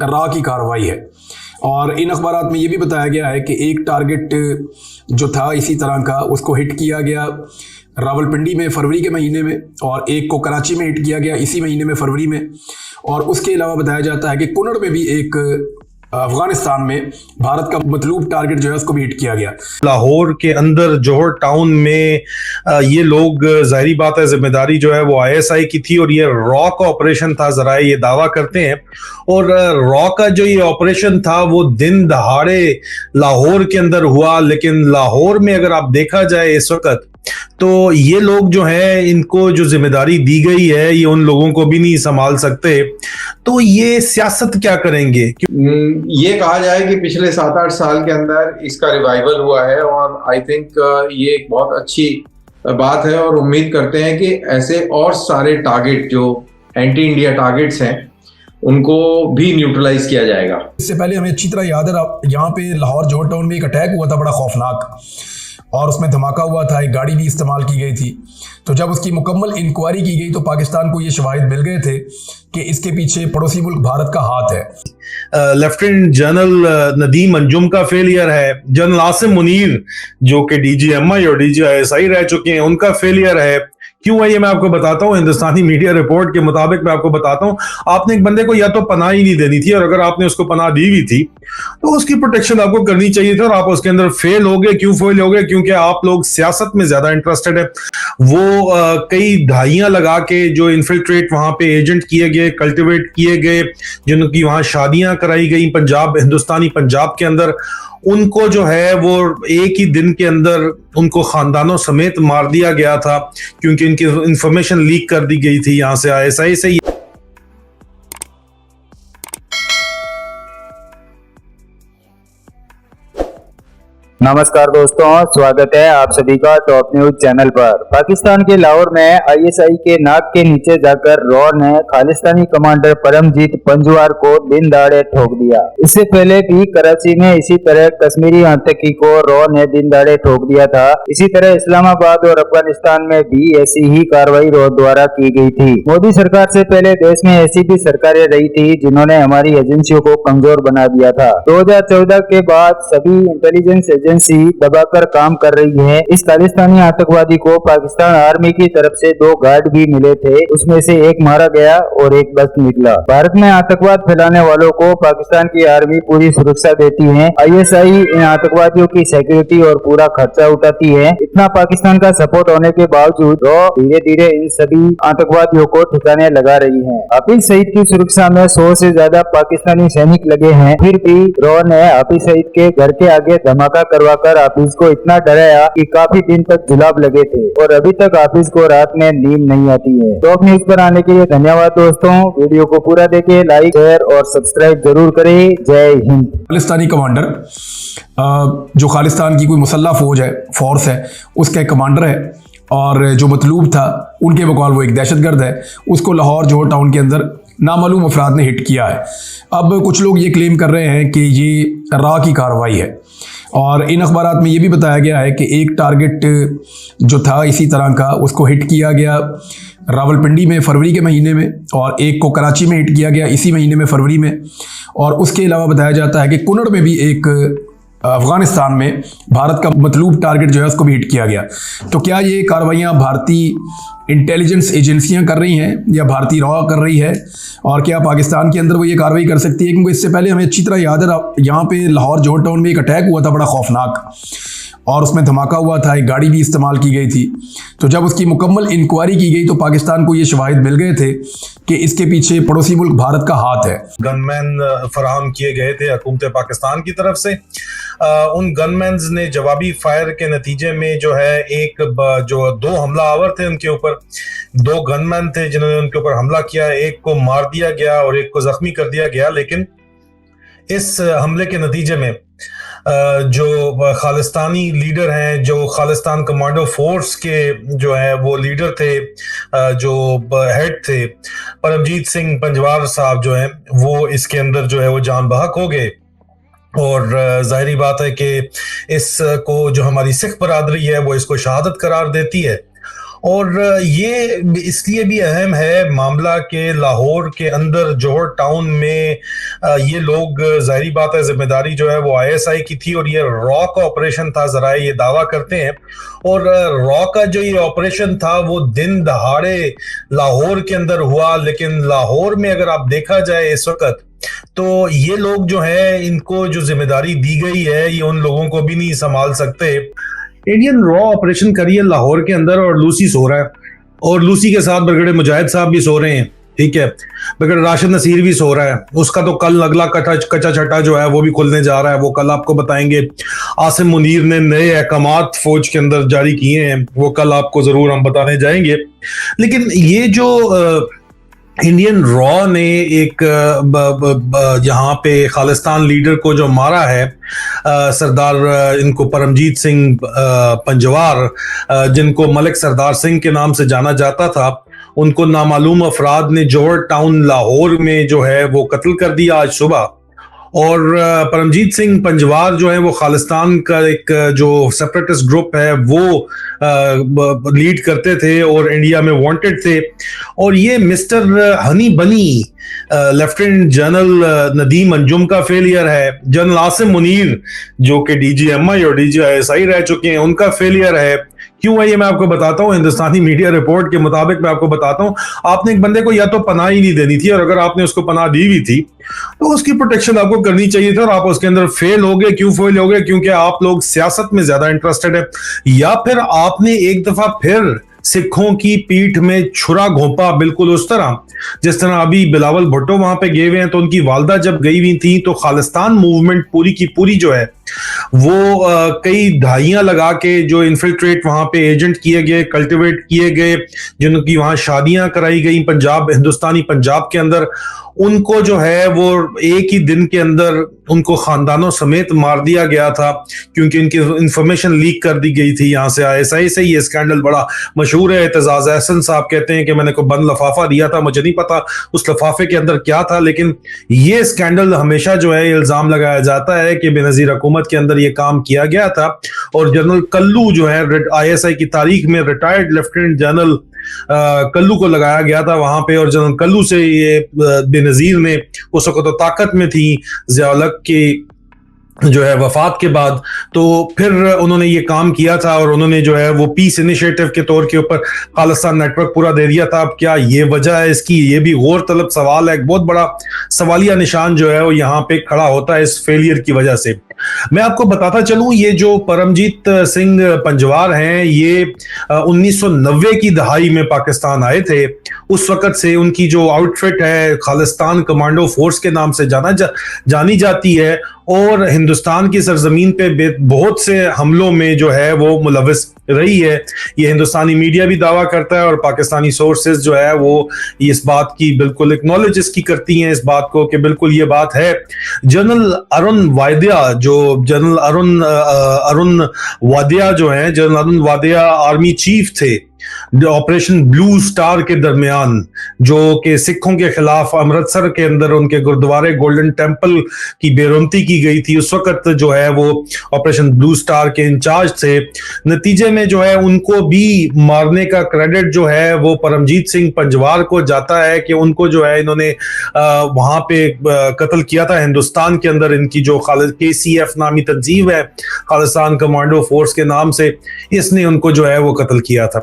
राह की कार्रवाई है। और इन अखबारात में ये भी बताया गया है कि एक टारगेट जो था इसी तरह का उसको हिट किया गया रावलपिंडी में फरवरी के महीने में, और एक को कराची में हिट किया गया इसी महीने में फरवरी में। और उसके अलावा बताया जाता है कि कुनड़ में भी एक अफगानिस्तान में भारत का मतलूब टारगेट जो है उसको भी हिट किया गया। लाहौर के अंदर जौहर टाउन में ये लोग, जाहिर बात है जिम्मेदारी जो है वो आईएसआई की थी और ये रॉ का ऑपरेशन था, जरा ये दावा करते हैं। और रॉ का जो ये ऑपरेशन था वो दिन दहाड़े लाहौर के अंदर हुआ, लेकिन लाहौर में अगर आप देखा जाए इस वक्त तो ये लोग जो है इनको जो जिम्मेदारी दी गई है ये उन लोगों को भी नहीं संभाल सकते। तो ये सियासत क्या करेंगे? ये कहा जाए कि पिछले 7-8 साल के अंदर इसका रिवाइवल हुआ है और आई थिंक ये एक बहुत अच्छी बात है और उम्मीद करते हैं कि ऐसे और सारे टारगेट जो एंटी इंडिया टारगेट्स हैं उनको भी न्यूट्रलाइज किया जाएगा। इससे पहले हमें अच्छी तरह याद है यहाँ पे लाहौर जौहर टाउन में एक अटैक हुआ था बड़ा खौफनाक, और उसमें धमाका हुआ था, एक गाड़ी भी इस्तेमाल की गई थी। तो जब उसकी मुकम्मल इंक्वायरी की गई तो पाकिस्तान को ये शवाहिद मिल गए थे कि इसके पीछे पड़ोसी मुल्क भारत का हाथ है। लेफ्टिनेंट जनरल नदीम अंजुम का फेलियर है, जनरल आसिम मुनीर जो कि डीजीएमआई और डीजीआईएसआई रह चुके हैं उनका फेलियर है। क्यों है ये मैं आपको बताता हूँ। हिंदुस्तानी मीडिया रिपोर्ट के मुताबिक मैं आपको बताता हूँ, आपने एक बंदे को या तो पनाह ही नहीं देनी थी, और अगर आपने उसको पनाह दी हुई थी तो उसकी प्रोटेक्शन आपको करनी चाहिए थी, और आप उसके अंदर फेल हो गए। क्यों फेल हो गए? क्योंकि आप लोग सियासत में ज्यादा इंटरेस्टेड है। वो कई ढाइयां लगा के जो इन्फिल्ट्रेट वहां पे एजेंट किए गए, कल्टिवेट किए गए, जिनकी वहां शादियां कराई गई पंजाब, हिंदुस्तानी पंजाब के अंदर, उनको जो है वो एक ही दिन के अंदर उनको खानदानों समेत मार दिया गया था, क्योंकि इनकी इंफॉर्मेशन लीक कर दी गई थी यहां से आईएसआई से। नमस्कार दोस्तों, स्वागत है आप सभी का टॉप न्यूज चैनल पर। पाकिस्तान के लाहौर में आईएसआई के नाक के नीचे जाकर रॉ ने खालिस्तानी कमांडर परमजीत पंजवार को दिन दहाड़े ठोक दिया। इससे पहले भी कराची में इसी तरह कश्मीरी आतंकी को रॉ ने दिन दहाड़े ठोक दिया था। इसी तरह इस्लामाबाद और अफगानिस्तान में भी ऐसी ही कार्रवाई रॉ द्वारा की गई थी। मोदी सरकार से पहले देश में ऐसी भी सरकारें रही थी जिन्होंने हमारी एजेंसियों को कमजोर बना दिया था। 2014 के बाद सभी इंटेलिजेंस एजेंसी दबाकर काम कर रही है। इस खालिस्तानी आतंकवादी को पाकिस्तान आर्मी की तरफ से 2 गार्ड भी मिले थे, उसमें से एक मारा गया और एक बच निकला। भारत में आतंकवाद फैलाने वालों को पाकिस्तान की आर्मी पूरी सुरक्षा देती है। आईएसआई इन आतंकवादियों की सिक्योरिटी और पूरा खर्चा उठाती है। इतना पाकिस्तान का सपोर्ट होने के बावजूद रॉ धीरे धीरे इन सभी आतंकवादियों को ठिकाने लगा रही है। हाफिज सईद की सुरक्षा में 100 से ज्यादा पाकिस्तानी सैनिक लगे हैं, फिर भी रॉ ने हाफिज सईद के घर के आगे धमाका करवाकर हाफिज को इतना डराया कि काफी दिन तक जुलाब लगे थे, और अभी तक हाफिज को रात में नींद नहीं आती है। टॉप न्यूज पर आने के लिए धन्यवाद दोस्तों। वीडियो को पूरा देखें, लाइक शेयर और सब्सक्राइब जरूर करें। जय हिंद। खालिस्तानी कमांडर जो खालिस्तान की कोई मुसल्लह फौज है, फोर्स है, उसका एक कमांडर है, और जो मतलूब था उनके बकौल वो एक दहशतगर्द है। उसको लाहौर जौहर टाउन के अंदर नामालूम अफराद ने हिट किया है। अब कुछ लोग ये क्लेम कर रहे हैं कि ये राह की कार्रवाई है, और इन अखबारात में ये भी बताया गया है कि एक टारगेट जो था इसी तरह का उसको हिट किया गया रावलपिंडी में फरवरी के महीने में, और एक को कराची में हिट किया गया इसी महीने में फरवरी में। और उसके अलावा बताया जाता है कि कुनड़ में भी एक अफगानिस्तान में भारत का मतलूब टारगेट जो है उसको भी हिट किया गया। तो क्या ये कार्रवाइयाँ भारतीय इंटेलिजेंस एजेंसियां कर रही हैं या भारतीय रॉ कर रही है, और क्या पाकिस्तान के अंदर वो ये कार्रवाई कर सकती है? क्योंकि इससे पहले हमें अच्छी तरह याद है यहाँ पे लाहौर जौहर टाउन में एक अटैक हुआ था बड़ा खौफनाक, और उसमें धमाका हुआ था, एक गाड़ी भी इस्तेमाल की गई थी। तो जब उसकी मुकम्मल इंक्वायरी की गई तो पाकिस्तान को ये शवाहिद मिल गए थे कि इसके पीछे पड़ोसी मुल्क भारत का हाथ है। गनमैन फराहम किए गए थे हुकूमत पाकिस्तान की तरफ से। उन गनमैन ने जवाबी फायर के नतीजे में जो है जो 2 हमलावर थे उनके ऊपर, 2 गनमैन थे जिन्होंने उनके ऊपर हमला किया। एक को मार दिया गया और एक को जख्मी कर दिया गया। लेकिन इस हमले के नतीजे में जो खालिस्तानी लीडर हैं, जो खालिस्तान कमांडो फोर्स के जो है वो लीडर थे, जो हेड थे परमजीत सिंह पंजवार साहब जो हैं, वो इसके अंदर जो है वो जान बहक हो गए। और जाहिर बात है कि इसको जो हमारी सिख बरादरी है वो इसको शहादत करार देती है। और ये इसलिए भी अहम है मामला के लाहौर के अंदर जोहर टाउन में ये लोग, जाहिर बात है जिम्मेदारी जो है वो आईएसआई की थी और ये रॉ का ऑपरेशन था, जरा ये दावा करते हैं। और रॉ का जो ये ऑपरेशन था वो दिन दहाड़े लाहौर के अंदर हुआ, लेकिन लाहौर में अगर आप देखा जाए इस वक्त तो ये लोग जो है इनको जो जिम्मेदारी दी गई है ये उन लोगों को भी नहीं संभाल सकते। इंडियन रॉ ऑपरेशन करिए लाहौर के अंदर और लूसी सो रहा है, और लूसी के साथ बरगड़े मुजाहिद साहब भी सो रहे हैं, ठीक है, बरगड़े राशिद नसीर भी सो रहा है। उसका तो कल अगला कच्चा छट्टा जो है वो भी खुलने जा रहा है, वो कल आपको बताएंगे। आसिम मुनीर ने नए अहकामात फौज के अंदर जारी किए हैं, वो कल आपको जरूर हम बताने जाएंगे। लेकिन ये जो इंडियन रॉ ने एक यहाँ पे खालिस्तान लीडर को जो मारा है, सरदार इनको परमजीत सिंह पंजवार, जिनको मलिक सरदार सिंह के नाम से जाना जाता था, उनको नामालूम अफराद ने जोहर टाउन लाहौर में जो है वो कत्ल कर दिया आज सुबह। और परमजीत सिंह पंजवार जो है वो खालिस्तान का एक जो सेपरेटिस्ट ग्रुप है वो लीड करते थे और इंडिया में वांटेड थे। और ये मिस्टर हनी बनी लेफ्टिनेंट जनरल नदीम अंजुम का फेलियर है, जनरल आसिम मुनीर जो कि डीजीएमआई और डीजीआईएसआई रह चुके हैं उनका फेलियर है। क्यों है ये मैं आपको बताता हूँ। हिंदुस्तानी मीडिया रिपोर्ट के मुताबिक मैं आपको बताता हूँ, आपने एक बंदे को या तो पनाह ही नहीं देनी थी, और अगर आपने उसको पनाह दी हुई थी तो उसकी प्रोटेक्शन आपको करनी चाहिए थी, और आप उसके अंदर फेल हो गए। क्यों फेल हो गए? क्योंकि आप लोग सियासत में ज्यादा इंटरेस्टेड है, या फिर आपने एक दफा फिर सिखों की पीठ में छुरा घोंपा, बिल्कुल उस तरह जिस तरह अभी बिलावल भुट्टो वहां पे गए हुए हैं। तो उनकी वालदा जब गई हुई थी तो खालिस्तान मूवमेंट पूरी की पूरी जो है वो कई दहाइयां लगा के जो इन्फिल्ट्रेट वहां पे एजेंट किए गए, कल्टिवेट किए गए, जिनकी वहां शादियां कराई गई पंजाब, हिंदुस्तानी पंजाब के अंदर, उनको जो है वो एक ही दिन के अंदर उनको खानदानों समेत मार दिया गया था, क्योंकि उनकी इंफॉर्मेशन लीक कर दी गई थी यहाँ से आईएसआई से। ये स्कैंडल बड़ा मशहूर है। एतजाज अहसन साहब कहते हैं कि मैंने को बंद लफाफा दिया था, मुझे नहीं पता उस लफाफे के अंदर क्या था, लेकिन ये स्कैंडल हमेशा जो है इल्जाम लगाया जाता है कि बेनजीर हुकूमत के अंदर ये काम किया गया था। और जनरल कल्लू जो है आईएसआई की तारीख में रिटायर्ड लेफ्टिनेंट जनरल कल्लू को लगाया गया था वहां पे, और जनरल कल्लू से ये बेनजीर ने उस वक्त तो ताकत में थी ज़िया-उल-हक की जो है वफात के बाद, तो फिर उन्होंने ये काम किया था और उन्होंने जो है वो पीस इनिशिएटिव के तौर के ऊपर खालिस्तान नेटवर्क पूरा दे दिया था। अब क्या ये वजह है इसकी? ये भी गौर तलब सवाल है, एक बहुत बड़ा सवालिया निशान जो है वो यहाँ पे खड़ा होता है इस फेलियर की वजह से। मैं आपको बताता चलूं, ये जो परमजीत सिंह पंजवार हैं ये 1990 की दहाई में पाकिस्तान आए थे। उस वक्त से उनकी जो आउटफिट है खालिस्तान कमांडो फोर्स के नाम से जानी जाती है, और हिंदुस्तान की सरजमीन पे बहुत से हमलों में जो है वो मुलविस रही है। ये हिंदुस्तानी मीडिया भी दावा करता है और पाकिस्तानी सोर्सेज जो है वो इस बात की बिल्कुल एक्नॉलेज इसकी करती हैं, इस बात को कि बिल्कुल ये बात है। जनरल अरुण वादिया जो है, जनरल अरुण वादिया आर्मी चीफ थे ऑपरेशन ब्लू स्टार के दरमियान, जो कि सिखों के खिलाफ अमृतसर के अंदर उनके गुरुद्वारे गोल्डन टेम्पल की बेरुमती की गई थी। उस वक्त जो है वो ऑपरेशन ब्लू स्टार के इंचार्ज थे। नतीजे में जो है उनको भी मारने का क्रेडिट जो है वो परमजीत सिंह पंजवार को जाता है कि उनको जो है इन्होंने वहां पे कत्ल किया था हिंदुस्तान के अंदर। इनकी जो KCF नामी तंजीम है खालिस्तान कमांडो फोर्स के नाम से, इसने उनको जो है वो कत्ल किया था।